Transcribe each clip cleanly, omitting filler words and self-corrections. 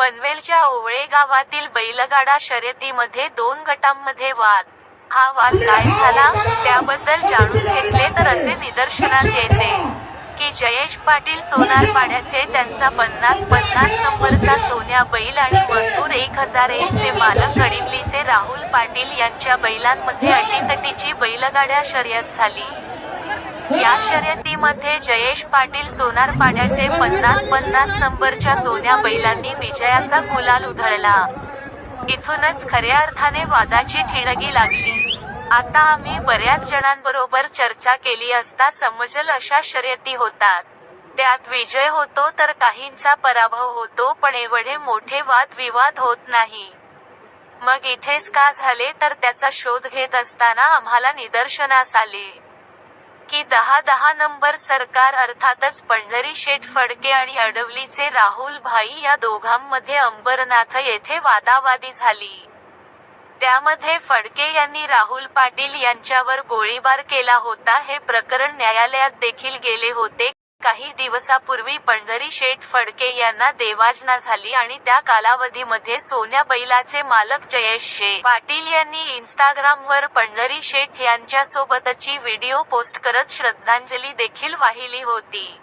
पनवेलच्या ओवळे गावातील बैलगाडा शर्यतीमध्ये 2 गटांमध्ये वाद. हा वाद काय झाला, त्याबद्दल जाणून घेतले तर असे निदर्शनास येते की जयेश पाटील सोनारपाड्याचे त्यांचा 50 नंबरचा सोन्या बैल आणि मथुर 1001 चे मालक गडिंगलीचे राहुल पाटील यांच्या बैलांमध्ये अटीतटीची बैलगाड्या शर्यत झाली. या शर्यतीमध्ये जयेश पाटील सोनारपाड्याचे 50 नंबरच्या सोन्या बैलांनी विजयाचा गुलाल उधळला. इथूनच खऱ्या अर्थाने वादाची ठिणगी लागली. आता आम्ही बऱ्याच जणांबरोबर चर्चा केली असता समजल अशा शर्यती होतात. त्यात विजय होतो तर काहींचा पराभव होतो, पण एवढे मोठे वाद विवाद होत नाही. मग इथेच का झाले तर त्याचा शोध घेत असताना आम्हाला निदर्शनास आले की 10 नंबर सरकार अर्थातच पंढरी शेठ फडके आणि अडवलीचे राहुल भाई या दोघांमध्ये अंबरनाथ येथे वादावादी झाली. त्यामध्ये फडके यांनी राहुल पाटील यांच्यावर गोळीबार केला होता. हे प्रकरण न्यायालयात देखील गेले होते. काही दिवसापूर्वी पंढरी शेठ फडके यांना देवाजना झाली आणि त्या कालावधीमध्ये सोन्या बैलाचे मालक जयेश पाटील यांनी इन्स्टाग्रामवर पंढरी शेठ यांच्यासोबतची व्हिडिओ पोस्ट करत श्रद्धांजली देखील वाहिली होती.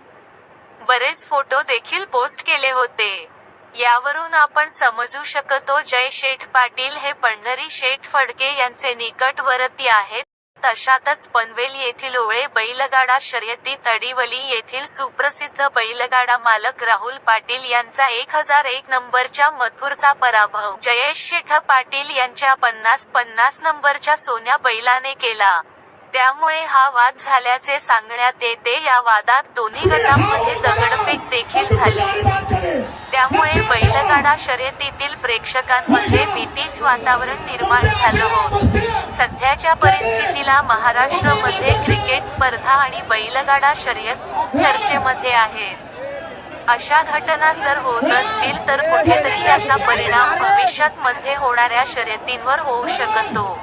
बरेच फोटो देखील पोस्ट केले होते. यावरून आपण समजू शकतो जय शेठ पाटील हे पंढरी शेठ फडके यांचे निकटवर्ती आहेत. तशातच पनवेल येथील ओवळे बैलगाडा शर्यतीत अडिवली येथील सुप्रसिद्ध बैलगाडा मालक राहुल पाटील यांचा 1001 नंबरच्या मथुरचा पराभव जयेश शेठ पाटील यांच्या 50 नंबरच्या सोन्या बैलाने केला. त्यामुळे हा वाद झाल्याचे सांगण्यात येते. या वादात दोन्ही गटांमध्ये दगडफेक देखील झाली. त्यामुळे बैलगाडा शर्यतीतील प्रेक्षकांमध्ये भीतीचे वातावरण निर्माण झालं होतं. सध्याच्या परिस्थितीला महाराष्ट्रामध्ये क्रिकेट स्पर्धा आणि बैलगाडा शर्यत खूप चर्चेमध्ये आहेत. अशा घटना जर होत असतील तर कुठेतरी याचा परिणाम भविष्यात मध्ये होणाऱ्या शर्यतींवर होऊ शकतो.